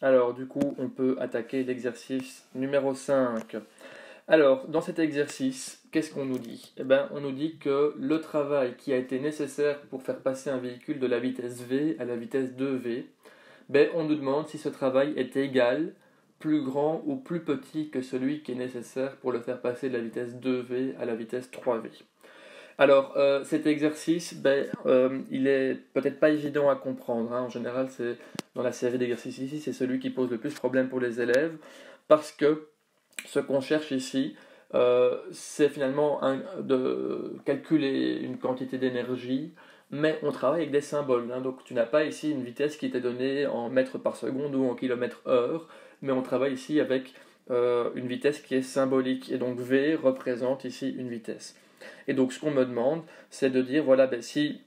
Alors, du coup, on peut attaquer l'exercice numéro 5. Alors, dans cet exercice, qu'est-ce qu'on nous dit? Eh bien, on nous dit que le travail qui a été nécessaire pour faire passer un véhicule de la vitesse V à la vitesse 2V, ben, on nous demande si ce travail est égal, plus grand ou plus petit que celui qui est nécessaire pour le faire passer de la vitesse 2V à la vitesse 3V. Alors, cet exercice, il est peut-être pas évident à comprendre, hein. En général, c'est dans la série d'exercices ici, c'est celui qui pose le plus de problème pour les élèves, parce que ce qu'on cherche ici, c'est finalement de calculer une quantité d'énergie, mais on travaille avec des symboles, hein. Donc, tu n'as pas ici une vitesse qui t'est donnée en mètres par seconde ou en kilomètres heure, mais on travaille ici avec une vitesse qui est symbolique, et donc V représente ici une vitesse. Et donc ce qu'on me demande, c'est de dire, voilà, si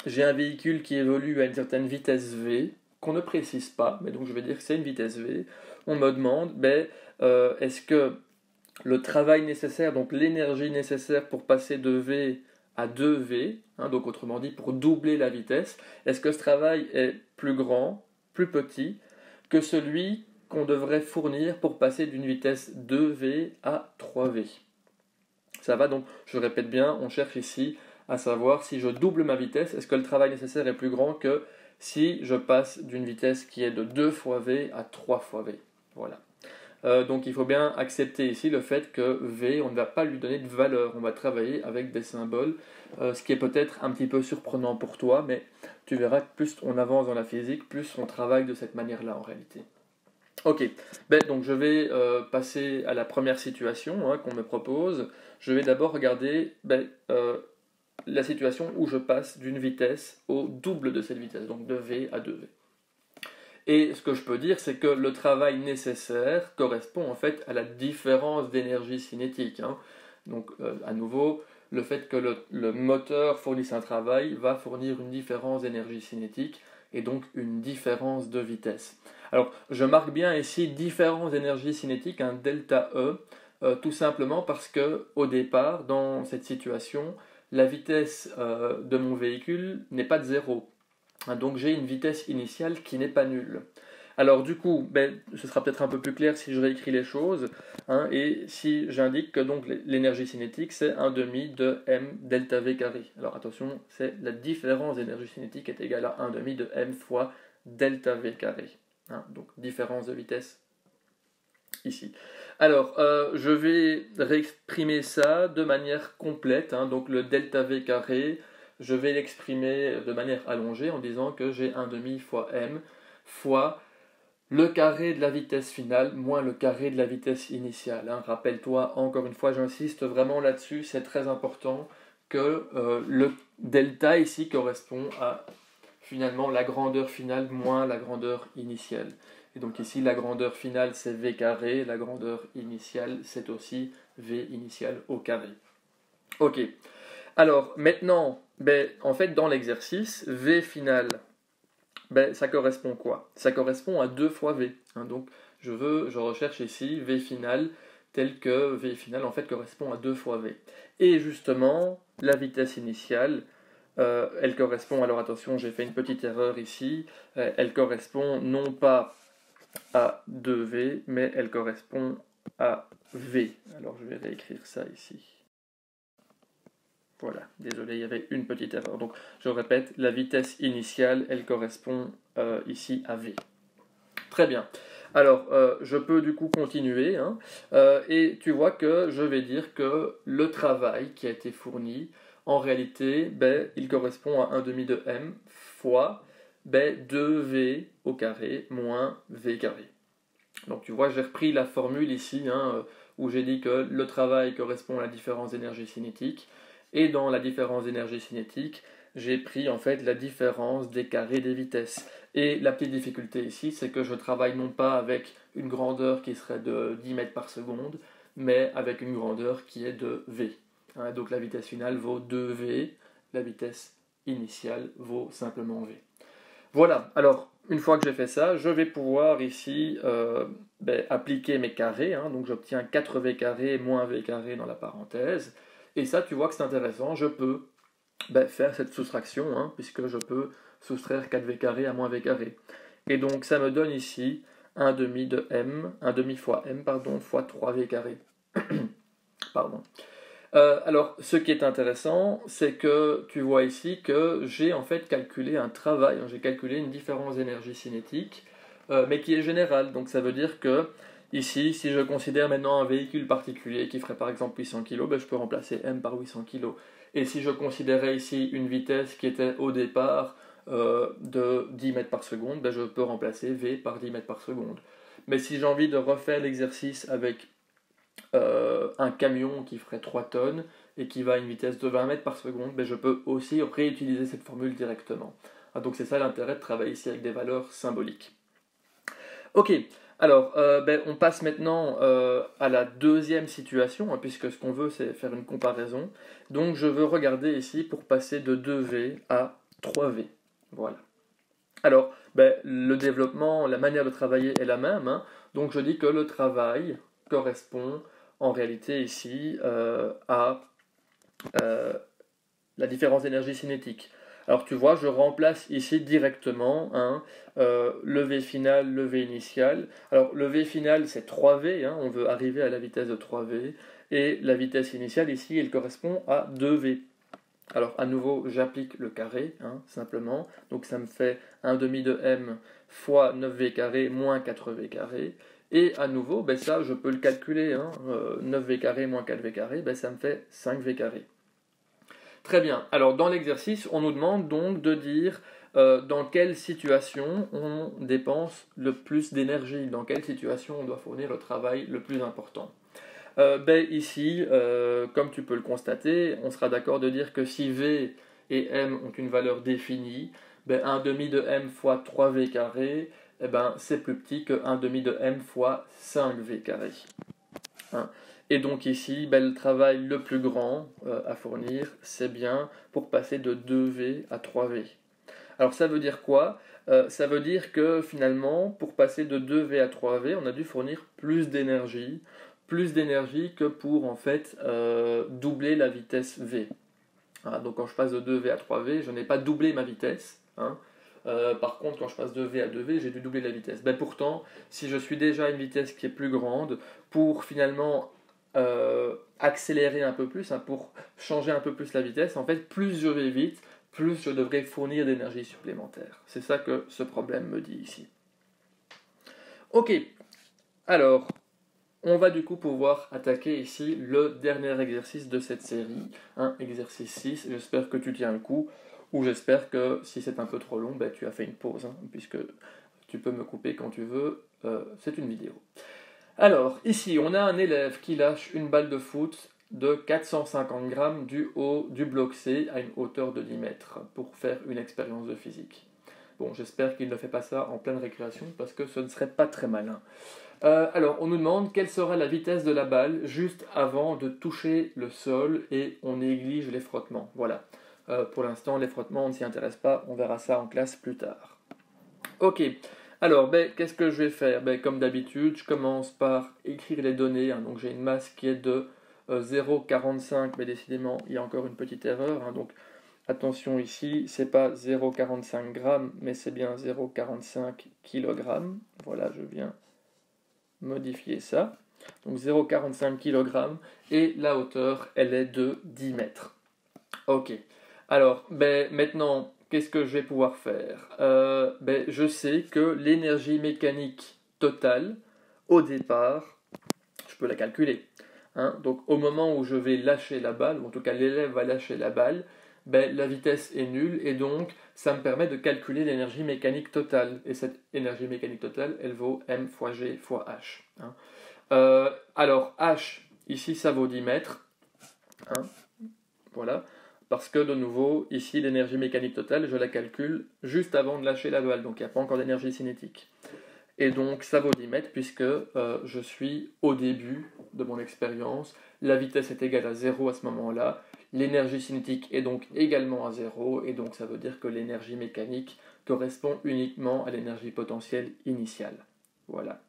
j'ai un véhicule qui évolue à une certaine vitesse V, qu'on ne précise pas, mais donc je vais dire que c'est une vitesse V, on me demande, est-ce que le travail nécessaire, donc l'énergie nécessaire pour passer de V à 2V, hein, donc autrement dit pour doubler la vitesse, est-ce que ce travail est plus grand, plus petit que celui qu'on devrait fournir pour passer d'une vitesse 2V à 3V? Ça va, donc je répète bien, on cherche ici à savoir si je double ma vitesse, est-ce que le travail nécessaire est plus grand que si je passe d'une vitesse qui est de 2 fois V à 3 fois V. Voilà. Donc il faut bien accepter ici le fait que V, on ne va pas lui donner de valeur, on va travailler avec des symboles, ce qui est peut-être un petit peu surprenant pour toi, mais tu verras que plus on avance dans la physique, plus on travaille de cette manière-là en réalité. Ok, donc je vais passer à la première situation, hein, qu'on me propose. Je vais d'abord regarder la situation où je passe d'une vitesse au double de cette vitesse, donc de V à 2V. Et ce que je peux dire, c'est que le travail nécessaire correspond en fait à la différence d'énergie cinétique, hein. Donc à nouveau, le fait que le moteur fournisse un travail va fournir une différence d'énergie cinétique et donc une différence de vitesse. Alors je marque bien ici différence d'énergie cinétique, un delta E, tout simplement parce que au départ, dans cette situation, la vitesse de mon véhicule n'est pas de 0. Donc j'ai une vitesse initiale qui n'est pas nulle. Alors du coup, ce sera peut-être un peu plus clair si je réécris les choses, hein, et si j'indique que donc l'énergie cinétique c'est 1 demi de m delta v carré. Alors attention, c'est la différence d'énergie cinétique est égale à 1 demi de m fois delta v carré, hein, donc différence de vitesse ici. Alors, je vais réexprimer ça de manière complète, hein, donc le delta v carré, je vais l'exprimer de manière allongée en disant que j'ai 1 demi fois m fois le carré de la vitesse finale moins le carré de la vitesse initiale, hein. Rappelle-toi, encore une fois, j'insiste vraiment là-dessus, c'est très important que le delta ici correspond à finalement la grandeur finale moins la grandeur initiale. Et donc ici, la grandeur finale, c'est V carré, la grandeur initiale, c'est aussi V initial au carré. Ok, alors maintenant, en fait, dans l'exercice, V final, ça correspond quoi? Ça correspond à 2 fois V, hein. Donc je recherche ici V final tel que V final en fait correspond à 2 fois V. Et justement, la vitesse initiale, elle correspond, alors attention, j'ai fait une petite erreur ici, elle correspond non pas à 2V, mais elle correspond à V. Alors je vais réécrire ça ici. Voilà, désolé, il y avait une petite erreur. Donc je répète, la vitesse initiale, elle correspond ici à V. Très bien. Alors, je peux du coup continuer, hein, et tu vois que je vais dire que le travail qui a été fourni, en réalité, il correspond à 1 demi de m fois 2v au carré moins v carré. Donc tu vois, j'ai repris la formule ici, hein, où j'ai dit que le travail correspond à la différence d'énergie cinétique, et dans la différence d'énergie cinétique, j'ai pris en fait la différence des carrés des vitesses. Et la petite difficulté ici, c'est que je travaille non pas avec une grandeur qui serait de 10 mètres par seconde, mais avec une grandeur qui est de v. Hein, donc la vitesse finale vaut 2v, la vitesse initiale vaut simplement v. Voilà, alors une fois que j'ai fait ça, je vais pouvoir ici appliquer mes carrés, hein, donc j'obtiens 4v carré moins v carré dans la parenthèse, et ça tu vois que c'est intéressant, je peux faire cette soustraction, hein, puisque je peux soustraire 4v carré à moins v carré. Et donc ça me donne ici 1 demi de m, 1 demi fois m, pardon, fois 3v carré. Pardon. Alors, ce qui est intéressant, c'est que tu vois ici que j'ai en fait calculé un travail, j'ai calculé une différence d'énergie cinétique, mais qui est générale. Donc ça veut dire que ici, si je considère maintenant un véhicule particulier qui ferait par exemple 800 kg, ben, je peux remplacer m par 800 kg. Et si je considérais ici une vitesse qui était au départ de 10 mètres par seconde, ben, je peux remplacer v par 10 mètres par seconde. Mais si j'ai envie de refaire l'exercice avec un camion qui ferait 3 tonnes et qui va à une vitesse de 20 mètres par seconde, ben je peux aussi réutiliser cette formule directement. Donc c'est ça l'intérêt de travailler ici avec des valeurs symboliques. Ok, alors on passe maintenant à la deuxième situation, puisque ce qu'on veut c'est faire une comparaison. Donc je veux regarder ici pour passer de 2V à 3V. Voilà. Alors, le développement, la manière de travailler est la même, hein. Donc je dis que le travail correspond en réalité ici à la différence d'énergie cinétique. Alors tu vois, je remplace ici directement hein, le V final, le V initial. Alors le V final c'est 3V, hein, on veut arriver à la vitesse de 3V, et la vitesse initiale ici elle correspond à 2V. Alors à nouveau j'applique le carré, hein, simplement, donc ça me fait 1 demi de m fois 9v carré moins 4v carré, et à nouveau ça je peux le calculer, hein, 9v carré moins 4v carré, ça me fait 5v carré. Très bien, alors dans l'exercice on nous demande donc de dire dans quelle situation on dépense le plus d'énergie, dans quelle situation on doit fournir le travail le plus important. Ici, comme tu peux le constater, on sera d'accord de dire que si V et M ont une valeur définie, 1 demi de M fois 3V carré, c'est plus petit que 1 demi de M fois 5V carré. Hein. Et donc ici, le travail le plus grand à fournir, c'est bien pour passer de 2V à 3V. Alors ça veut dire quoi ? Ça veut dire que finalement, pour passer de 2V à 3V, on a dû fournir plus d'énergie que pour en fait doubler la vitesse V. Voilà, donc quand je passe de 2V à 3V, je n'ai pas doublé ma vitesse. Hein. Par contre, quand je passe de V à 2V, j'ai dû doubler la vitesse. Pourtant, si je suis déjà à une vitesse qui est plus grande, pour finalement accélérer un peu plus, hein, pour changer un peu plus la vitesse, en fait, plus je vais vite, plus je devrais fournir d'énergie supplémentaire. C'est ça que ce problème me dit ici. Ok, alors, on va du coup pouvoir attaquer ici le dernier exercice de cette série, exercice 6. J'espère que tu tiens le coup, ou j'espère que si c'est un peu trop long, tu as fait une pause, hein, puisque tu peux me couper quand tu veux, c'est une vidéo. Alors, ici, on a un élève qui lâche une balle de foot de 450 grammes du haut du bloc C à une hauteur de 10 mètres pour faire une expérience de physique. Bon, j'espère qu'il ne fait pas ça en pleine récréation parce que ce ne serait pas très malin. Alors, on nous demande quelle sera la vitesse de la balle juste avant de toucher le sol et on néglige les frottements. Voilà. Pour l'instant, les frottements, on ne s'y intéresse pas, on verra ça en classe plus tard. Ok. Alors, qu'est-ce que je vais faire ? Comme d'habitude, je commence par écrire les données. Hein. Donc, j'ai une masse qui est de 0,45, mais décidément, il y a encore une petite erreur. Hein. Donc, attention ici, c'est pas 0,45 grammes, mais c'est bien 0,45 kg. Voilà, je viens modifier ça. Donc, 0,45 kg. Et la hauteur, elle est de 10 mètres. Ok. Alors, maintenant... qu'est-ce que je vais pouvoir faire ? Je sais que l'énergie mécanique totale, au départ, je peux la calculer. Hein. Donc au moment où je vais lâcher la balle, ou en tout cas l'élève va lâcher la balle, la vitesse est nulle et donc ça me permet de calculer l'énergie mécanique totale. Et cette énergie mécanique totale, elle vaut m fois g fois h. Hein. Alors h, ici ça vaut 10 mètres. Hein. Voilà. Parce que, de nouveau, ici, l'énergie mécanique totale, je la calcule juste avant de lâcher la balle, donc il n'y a pas encore d'énergie cinétique. Et donc, ça vaut 10 mètres, puisque je suis au début de mon expérience, la vitesse est égale à 0 à ce moment-là, l'énergie cinétique est donc également à 0, et donc ça veut dire que l'énergie mécanique correspond uniquement à l'énergie potentielle initiale. Voilà.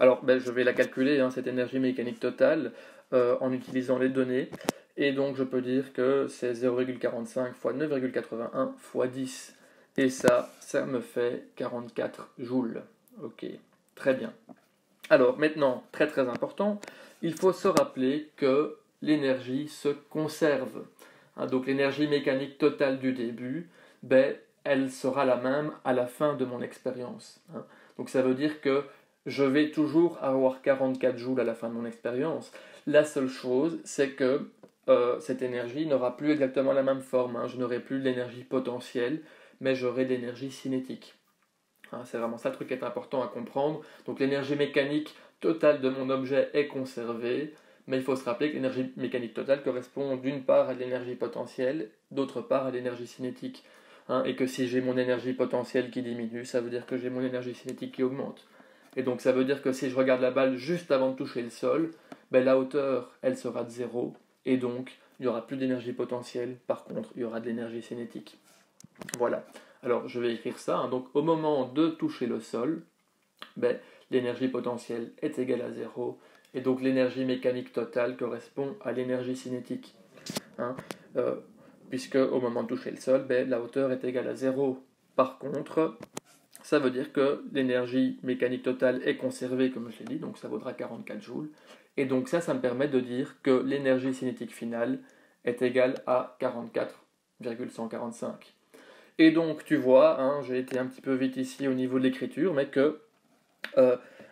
Alors, je vais la calculer, hein, cette énergie mécanique totale, en utilisant les données. Et donc je peux dire que c'est 0,45 fois 9,81 fois 10. Et ça me fait 44 joules. Ok. Très bien. Alors maintenant, très très important, il faut se rappeler que l'énergie se conserve. Donc l'énergie mécanique totale du début, elle sera la même à la fin de mon expérience. Donc ça veut dire que je vais toujours avoir 44 joules à la fin de mon expérience. La seule chose, c'est que cette énergie n'aura plus exactement la même forme. Je n'aurai plus de l'énergie potentielle, mais j'aurai de l'énergie cinétique. C'est vraiment ça le truc qui est important à comprendre. Donc l'énergie mécanique totale de mon objet est conservée, mais il faut se rappeler que l'énergie mécanique totale correspond d'une part à l'énergie potentielle, d'autre part à l'énergie cinétique. Et que si j'ai mon énergie potentielle qui diminue, ça veut dire que j'ai mon énergie cinétique qui augmente. Et donc ça veut dire que si je regarde la balle juste avant de toucher le sol, la hauteur, elle sera de 0, et donc il n'y aura plus d'énergie potentielle, par contre il y aura de l'énergie cinétique. Voilà. Alors je vais écrire ça. Donc au moment de toucher le sol, l'énergie potentielle est égale à 0, et donc l'énergie mécanique totale correspond à l'énergie cinétique. Puisque au moment de toucher le sol, la hauteur est égale à 0. Par contre, ça veut dire que l'énergie mécanique totale est conservée, comme je l'ai dit, donc ça vaudra 44 joules. Et donc ça me permet de dire que l'énergie cinétique finale est égale à 44,145. Et donc tu vois, j'ai été un petit peu vite ici au niveau de l'écriture, mais que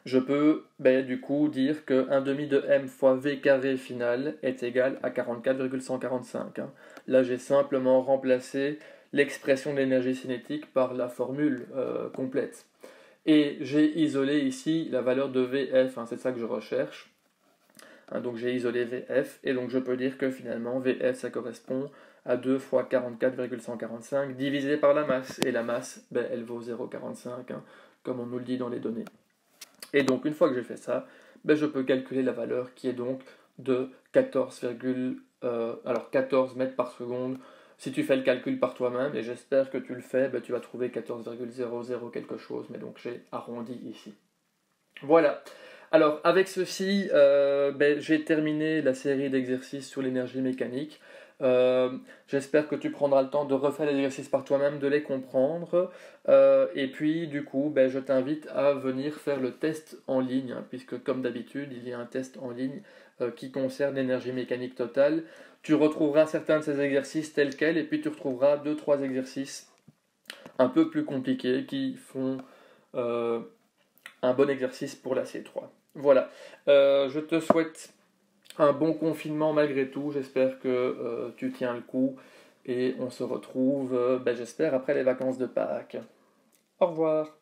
je peux du coup dire que 1 demi de m fois v carré final est égal à 44,145. Là j'ai simplement remplacé l'expression de l'énergie cinétique par la formule complète. Et j'ai isolé ici la valeur de Vf, c'est ça que je recherche. Donc j'ai isolé Vf, et donc je peux dire que finalement Vf ça correspond à 2 fois 44,145 divisé par la masse. Et la masse, elle vaut 0,45, comme on nous le dit dans les données. Et donc une fois que j'ai fait ça, je peux calculer la valeur qui est donc de 14 mètres par seconde. Si tu fais le calcul par toi-même, et j'espère que tu le fais, tu vas trouver 14,00 quelque chose, mais donc j'ai arrondi ici. Voilà. Alors avec ceci, j'ai terminé la série d'exercices sur l'énergie mécanique. J'espère que tu prendras le temps de refaire les exercices par toi-même, de les comprendre. Et puis du coup, je t'invite à venir faire le test en ligne, puisque comme d'habitude, il y a un test en ligne qui concerne l'énergie mécanique totale. Tu retrouveras certains de ces exercices tels quels, et puis tu retrouveras 2-3 exercices un peu plus compliqués qui font un bon exercice pour la C3. Voilà, je te souhaite un bon confinement malgré tout, j'espère que tu tiens le coup, et on se retrouve, j'espère, après les vacances de Pâques. Au revoir.